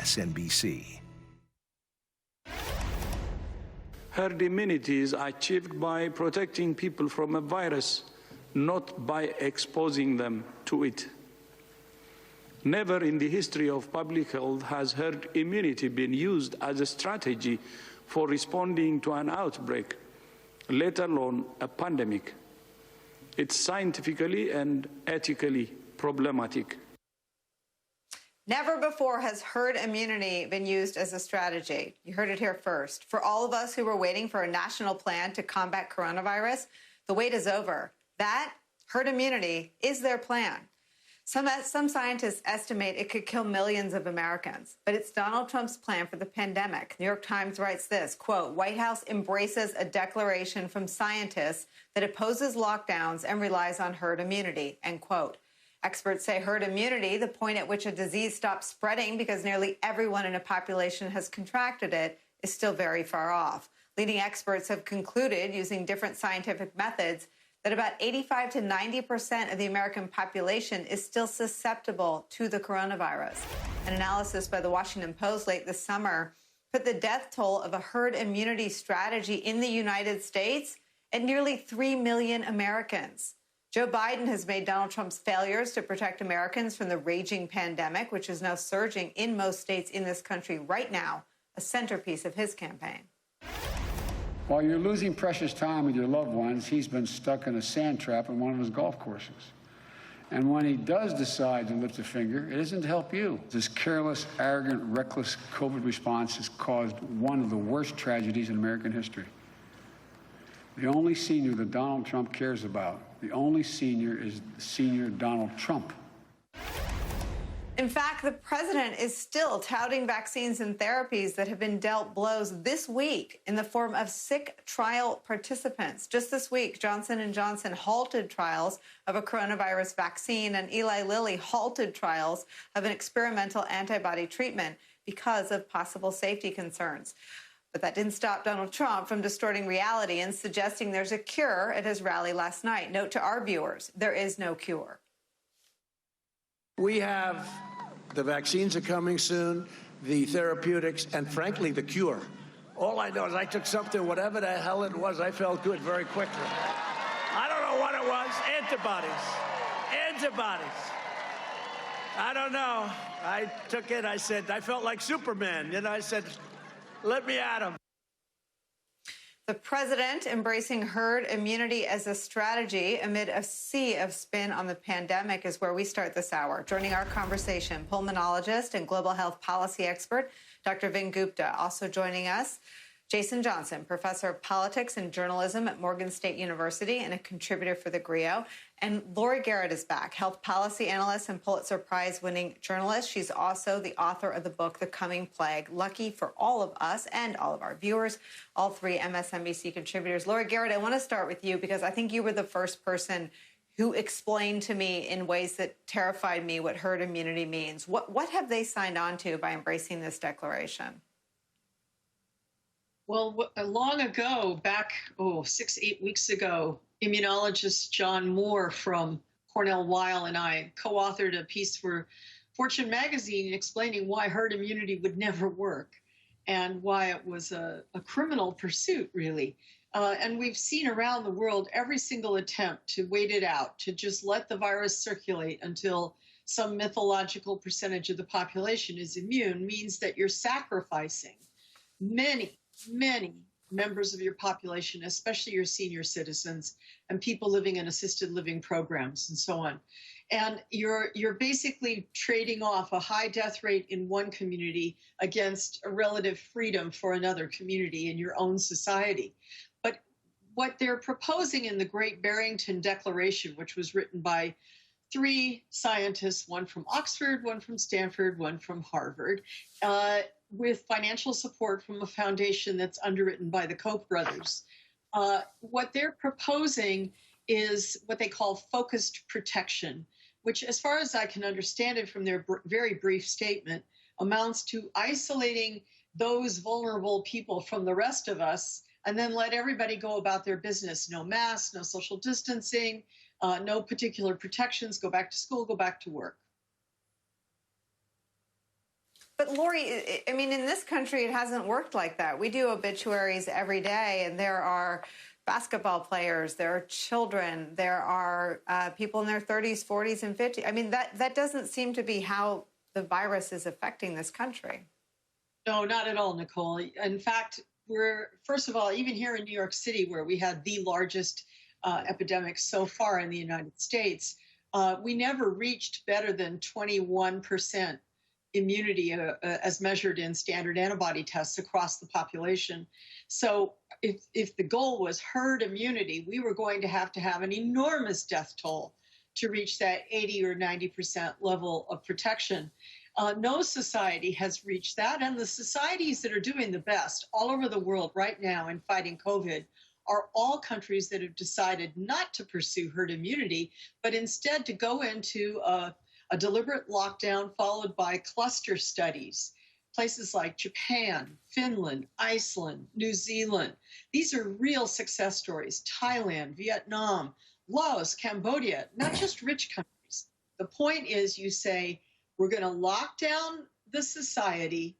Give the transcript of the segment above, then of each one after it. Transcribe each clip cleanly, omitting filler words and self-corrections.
MSNBC. Herd immunity is achieved by protecting people from a virus, not by exposing them to it. Never in the history of public health has herd immunity been used as a strategy for responding to an outbreak, let alone a pandemic. It's scientifically and ethically problematic. Never before has herd immunity been used as a strategy. You heard it here first. For all of us who were waiting for a national plan to combat coronavirus, the wait is over. That, herd immunity, is their plan. Some scientists estimate it could kill millions of Americans, but it's Donald Trump's plan for the pandemic. New York Times writes this, quote, White House embraces a declaration from scientists that opposes lockdowns and relies on herd immunity, end quote. Experts say herd immunity, the point at which a disease stops spreading because nearly everyone in a population has contracted it, is still very far off. Leading experts have concluded, using different scientific methods, that about 85 to 90% of the American population is still susceptible to the coronavirus. An analysis by the Washington Post late this summer put the death toll of a herd immunity strategy in the United States at nearly 3 million Americans. Joe Biden has made Donald Trump's failures to protect Americans from the raging pandemic, which is now surging in most states in this country right now, a centerpiece of his campaign. While you're losing precious time with your loved ones, he's been stuck in a sand trap on one of his golf courses. And when he does decide to lift a finger, it isn't to help you. This careless, arrogant, reckless COVID response has caused one of the worst tragedies in American history. The only senior that Donald Trump cares about, the only senior is senior Donald Trump. In fact, the president is still touting vaccines and therapies that have been dealt blows this week in the form of sick trial participants. Just this week, Johnson & Johnson halted trials of a coronavirus vaccine, and Eli Lilly halted trials of an experimental antibody treatment because of possible safety concerns. But that didn't stop Donald Trump from distorting reality and suggesting there's a cure at his rally last night. Note to our viewers, there is no cure. We have the vaccines are coming soon, the therapeutics, and frankly, the cure. All I know is I took something, whatever the hell it was, I felt good very quickly. I don't know what it was. Antibodies. I don't know. I took it. I said, I felt like Superman. I said, let me at him. The president embracing herd immunity as a strategy amid a sea of spin on the pandemic is where we start this hour. Joining our conversation, pulmonologist and global health policy expert, Dr. Vin Gupta. Also joining us, Jason Johnson, professor of politics and journalism at Morgan State University and a contributor for the GRIO. And Lori Garrett is back, health policy analyst and Pulitzer Prize-winning journalist. She's also the author of the book, The Coming Plague. Lucky for all of us and all of our viewers, all three MSNBC contributors. Lori Garrett, I want to start with you because I think you were the first person who explained to me in ways that terrified me what herd immunity means. What have they signed on to by embracing this declaration? Well, long ago, back, 6-8 weeks ago, immunologist John Moore from Cornell Weill and I co-authored a piece for Fortune magazine explaining why herd immunity would never work and why it was a criminal pursuit, really. And we've seen around the world every single attempt to wait it out, to just let the virus circulate until some mythological percentage of the population is immune, means that you're sacrificing many members of your population, especially your senior citizens and people living in assisted living programs and so on. And you're basically trading off a high death rate in one community against a relative freedom for another community in your own society. But what they're proposing in the Great Barrington Declaration, which was written by 3 scientists, one from Oxford, one from Stanford, one from Harvard, with financial support from a foundation that's underwritten by the Koch brothers. What they're proposing is what they call focused protection, which, as far as I can understand it from their very brief statement, amounts to isolating those vulnerable people from the rest of us and then let everybody go about their business. No masks, no social distancing, no particular protections, go back to school, go back to work. But Lori, I mean, in this country, it hasn't worked like that. We do obituaries every day, and there are basketball players, there are children, there are people in their 30s, 40s, and 50s. I mean, that doesn't seem to be how the virus is affecting this country. No, not at all, Nicole. In fact, first of all, even here in New York City, where we had the largest epidemic so far in the United States, we never reached better than 21% immunity as measured in standard antibody tests across the population. So if the goal was herd immunity, we were going to have an enormous death toll to reach that 80 or 90% level of protection. No society has reached that, and the societies that are doing the best all over the world right now in fighting COVID are all countries that have decided not to pursue herd immunity, but instead to go into a deliberate lockdown followed by cluster studies. Places like Japan, Finland, Iceland, New Zealand. These are real success stories. Thailand, Vietnam, Laos, Cambodia, not just rich countries. The point is you say, we're going to lock down the society,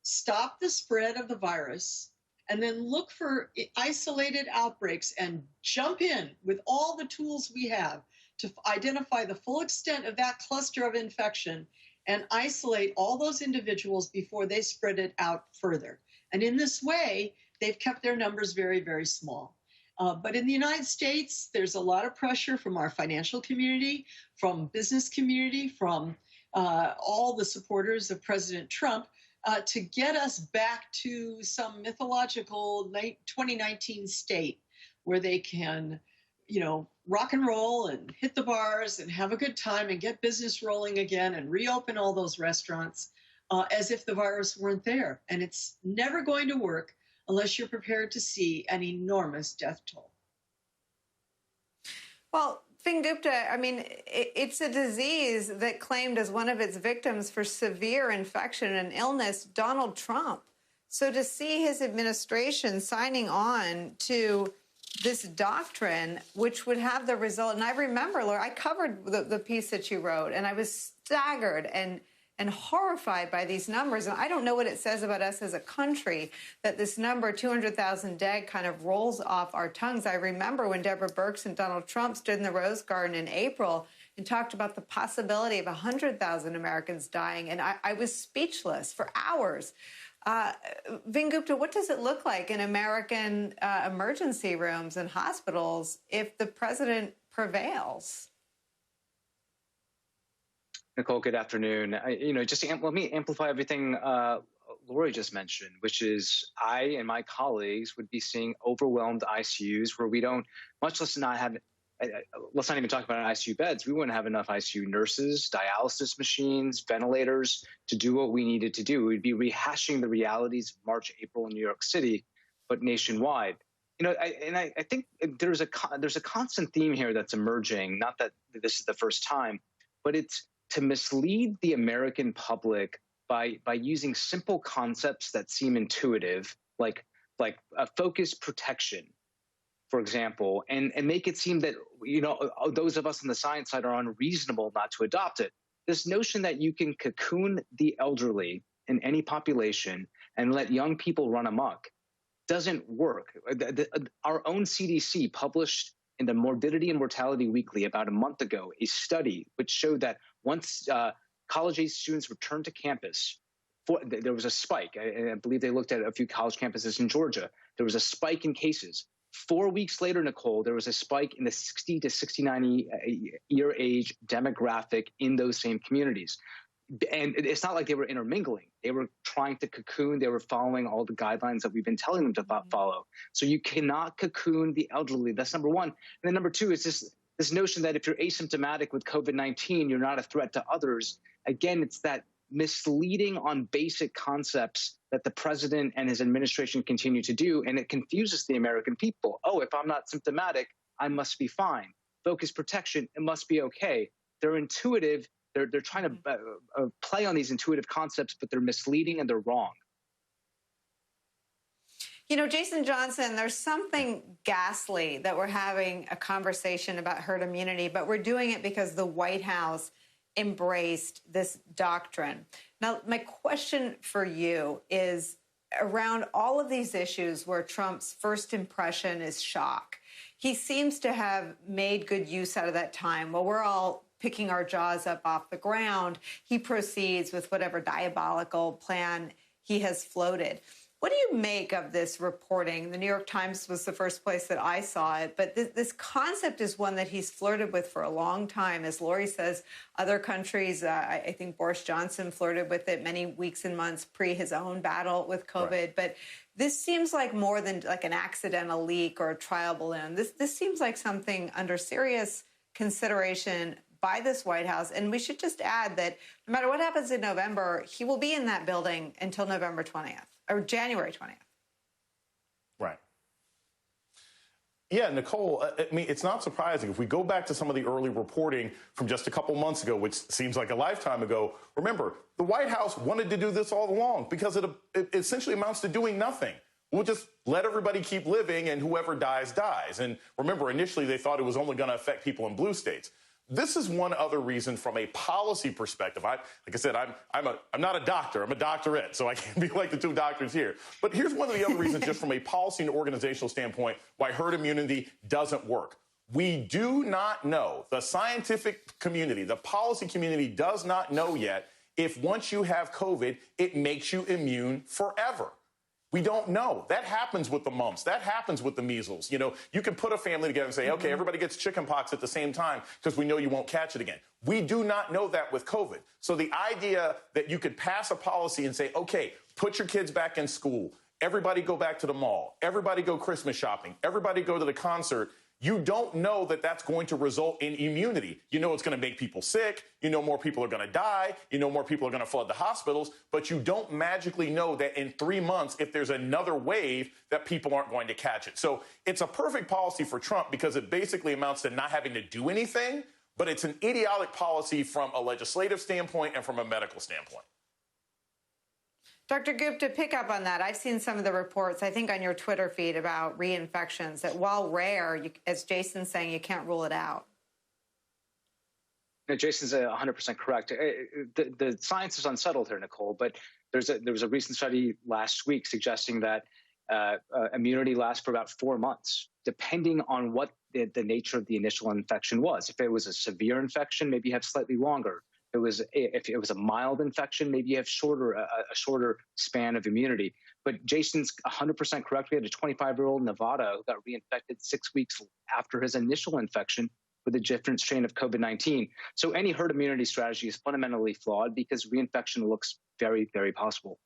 stop the spread of the virus, and then look for isolated outbreaks and jump in with all the tools we have to identify the full extent of that cluster of infection and isolate all those individuals before they spread it out further. And in this way, they've kept their numbers very, very small. But in the United States, there's a lot of pressure from our financial community, from business community, from all the supporters of President Trump to get us back to some mythological late 2019 state where they can, rock and roll and hit the bars and have a good time and get business rolling again and reopen all those restaurants as if the virus weren't there. And it's never going to work unless you're prepared to see an enormous death toll. Well, Vin Gupta, I mean, it's a disease that claimed as one of its victims for severe infection and illness Donald Trump. So to see his administration signing on to this doctrine, which would have the result, and I remember, Laura, I covered the piece that you wrote, and I was staggered and horrified by these numbers. And I don't know what it says about us as a country that this number, 200,000 dead, kind of rolls off our tongues. I remember when Deborah Birx and Donald Trump stood in the Rose Garden in April and talked about the possibility of 100,000 Americans dying. And I was speechless for hours. Vin Gupta, what does it look like in American emergency rooms and hospitals if the president prevails? Nicole, good afternoon. Let me amplify everything Lori just mentioned, which is I and my colleagues would be seeing overwhelmed ICUs where we don't, much less not have, let's not even talk about ICU beds. We wouldn't have enough ICU nurses, dialysis machines, ventilators to do what we needed to do. We'd be rehashing the realities of March, April in New York City, but nationwide. I think there's a constant theme here that's emerging, not that this is the first time, but it's to mislead the American public by using simple concepts that seem intuitive, like a focused protection, for example, and make it seem that, those of us on the science side are unreasonable not to adopt it. This notion that you can cocoon the elderly in any population and let young people run amok doesn't work. Our own CDC published in the Morbidity and Mortality Weekly about a month ago a study which showed that once college-age students returned to campus, there was a spike. I believe they looked at a few college campuses in Georgia. There was a spike in cases. 4 weeks later, Nicole, there was a spike in the 60 to 69 year age demographic in those same communities. And it's not like they were intermingling. They were trying to cocoon. They were following all the guidelines that we've been telling them to follow. So you cannot cocoon the elderly. That's number one. And then number two is this notion that if you're asymptomatic with COVID-19, you're not a threat to others. Again, it's that misleading on basic concepts that the president and his administration continue to do, and it confuses the American people. Oh, if I'm not symptomatic, I must be fine. Focused protection, it must be okay. They're intuitive. They're trying to play on these intuitive concepts, but they're misleading and they're wrong. Jason Johnson, there's something ghastly that we're having a conversation about herd immunity, but we're doing it because the White House embraced this doctrine. Now, my question for you is around all of these issues where Trump's first impression is shock. He seems to have made good use out of that time. While we're all picking our jaws up off the ground, he proceeds with whatever diabolical plan he has floated. What do you make of this reporting? The New York Times was the first place that I saw it, but this concept is one that he's flirted with for a long time. As Lori says, other countries, I think Boris Johnson flirted with it many weeks and months pre his own battle with COVID. Right. But this seems like more than like an accidental leak or a trial balloon. This seems like something under serious consideration by this White House. And we should just add that no matter what happens in November, he will be in that building until November 20th. Or January 20th. Right. Yeah, Nicole, I mean, it's not surprising. If we go back to some of the early reporting from just a couple months ago, which seems like a lifetime ago, remember, the White House wanted to do this all along because it essentially amounts to doing nothing. We'll just let everybody keep living and whoever dies, dies. And remember, initially they thought it was only going to affect people in blue states. This is one other reason from a policy perspective. Like I said, I'm not a doctor. I'm a doctorate, so I can't be like the two doctors here. But here's one of the other reasons, just from a policy and organizational standpoint, why herd immunity doesn't work. We do not know, the scientific community, the policy community does not know yet if once you have COVID, it makes you immune forever. We don't know. That happens with the mumps. That happens with the measles. You know, you can put a family together and say, okay, everybody gets chickenpox at the same time because we know you won't catch it again. We do not know that with COVID. So the idea that you could pass a policy and say, okay, put your kids back in school, everybody go back to the mall, everybody go Christmas shopping, everybody go to the concert, you don't know that that's going to result in immunity. You know it's going to make people sick. You know more people are going to die. You know more people are going to flood the hospitals. But you don't magically know that in 3 months, if there's another wave, that people aren't going to catch it. So it's a perfect policy for Trump because it basically amounts to not having to do anything. But it's an idiotic policy from a legislative standpoint and from a medical standpoint. Dr. Gupta, pick up on that. I've seen some of the reports, I think, on your Twitter feed about reinfections that while rare, as Jason's saying, you can't rule it out. No, Jason's 100% correct. The science is unsettled here, Nicole, but there was a recent study last week suggesting that immunity lasts for about 4 months, depending on what the nature of the initial infection was. If it was a severe infection, maybe you have slightly longer. If it was a mild infection, maybe you have a shorter span of immunity. But Jason's 100% correct. We had a 25-year-old in Nevada who got reinfected 6 weeks after his initial infection with a different strain of COVID-19. So any herd immunity strategy is fundamentally flawed because reinfection looks very, very possible.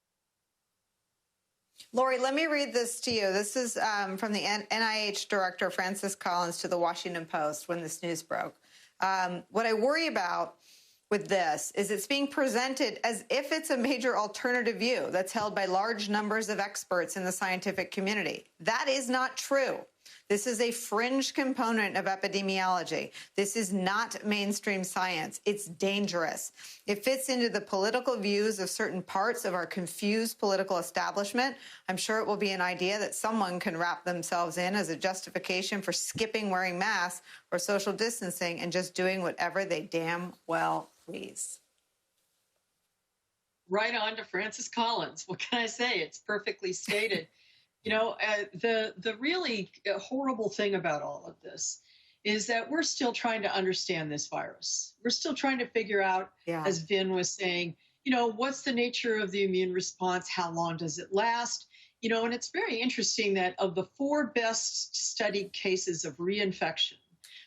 Lori, let me read this to you. This is from the NIH director, Francis Collins, to the Washington Post when this news broke. What I worry about with this is it's being presented as if it's a major alternative view that's held by large numbers of experts in the scientific community. That is not true. This is a fringe component of epidemiology. This is not mainstream science. It's dangerous. It fits into the political views of certain parts of our confused political establishment. I'm sure it will be an idea that someone can wrap themselves in as a justification for skipping wearing masks or social distancing and just doing whatever they damn well please. Right on to Francis Collins. What can I say? It's perfectly stated. You know, the really horrible thing about all of this is that we're still trying to understand this virus. We're still trying to figure out, as Vin was saying, you know, what's the nature of the immune response? How long does it last? You know, and it's very interesting that of the 4 best studied cases of reinfection,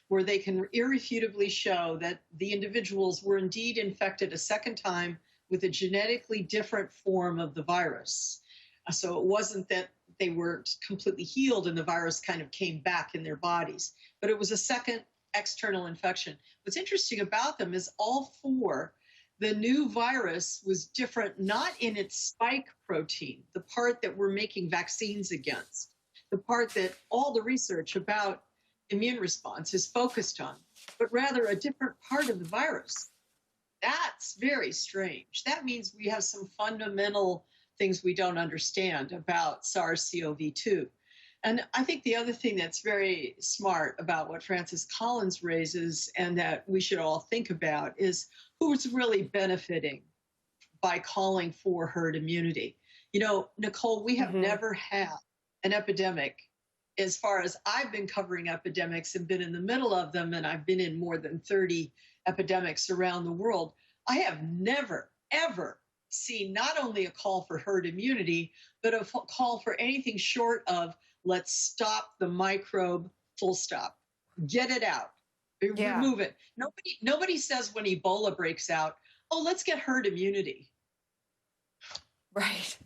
where they can irrefutably show that the individuals were indeed infected a second time with a genetically different form of the virus. So it wasn't that they were completely healed and the virus kind of came back in their bodies, but it was a second external infection. What's interesting about them is all 4, the new virus was different, not in its spike protein, the part that we're making vaccines against, the part that all the research about immune response is focused on, but rather a different part of the virus. That's very strange. That means we have some fundamental things we don't understand about SARS-CoV-2. And I think the other thing that's very smart about what Francis Collins raises and that we should all think about is who's really benefiting by calling for herd immunity. You know, Nicole, we have never had an epidemic, as far as I've been covering epidemics and been in the middle of them, and I've been in more than 30 epidemics around the world. I have never, ever seen not only a call for herd immunity, but a call for anything short of let's stop the microbe, full stop. Get it out. Remove it. Nobody says when Ebola breaks out, oh, let's get herd immunity. Right.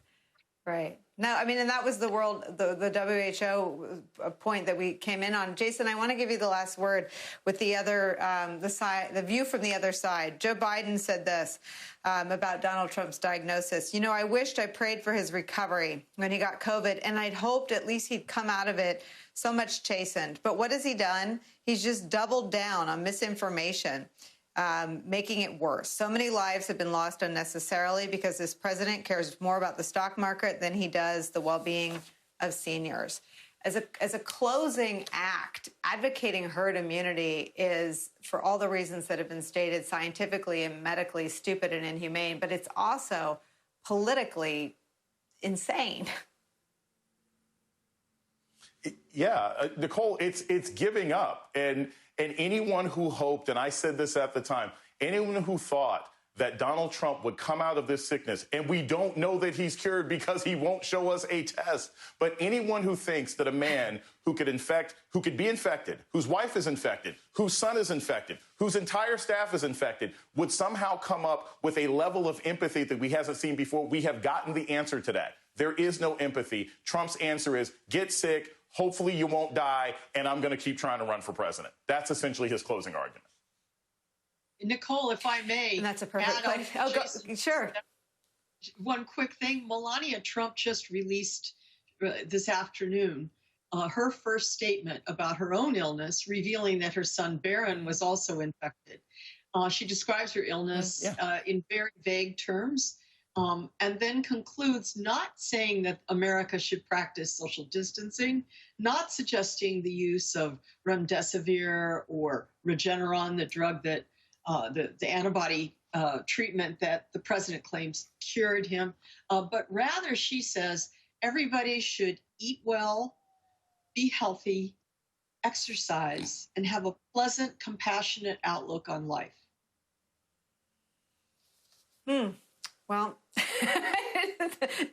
Right. No, I mean, and that was the WHO point that we came in on. Jason, I want to give you the last word with the other, the view from the other side. Joe Biden said this about Donald Trump's diagnosis. You know, I prayed for his recovery when he got COVID, and I'd hoped at least he'd come out of it so much chastened. But what has he done? He's just doubled down on misinformation, making it worse. So many lives have been lost unnecessarily because this president cares more about the stock market than he does the well-being of seniors. As a closing act, advocating herd immunity is, for all the reasons that have been stated, scientifically and medically stupid and inhumane, but it's also politically insane. Yeah, Nicole, it's giving up. And anyone who hoped, and I said this at the time, anyone who thought that Donald Trump would come out of this sickness, and we don't know that he's cured because he won't show us a test, but anyone who thinks that a man who could be infected, whose wife is infected, whose son is infected, whose entire staff is infected, would somehow come up with a level of empathy that we haven't seen before, we have gotten the answer to that. There is no empathy. Trump's answer is get sick, hopefully you won't die, and I'm going to keep trying to run for president. That's essentially his closing argument. Nicole, if I may. And that's a perfect place. Oh, go, sure. One quick thing. Melania Trump just released this afternoon her first statement about her own illness, revealing that her son Barron was also infected. She describes her illness in very vague terms. And then concludes not saying that America should practice social distancing, not suggesting the use of remdesivir or Regeneron, the drug that the antibody treatment that the president claims cured him, but rather she says everybody should eat well, be healthy, exercise, and have a pleasant, compassionate outlook on life. Well,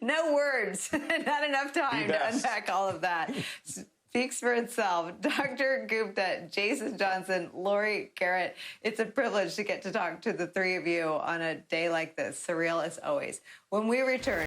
no words, not enough time to unpack all of that. Speaks for itself. Dr. Gupta, Jason Johnson, Lori Garrett, it's a privilege to get to talk to the three of you on a day like this. Surreal as always. When we return.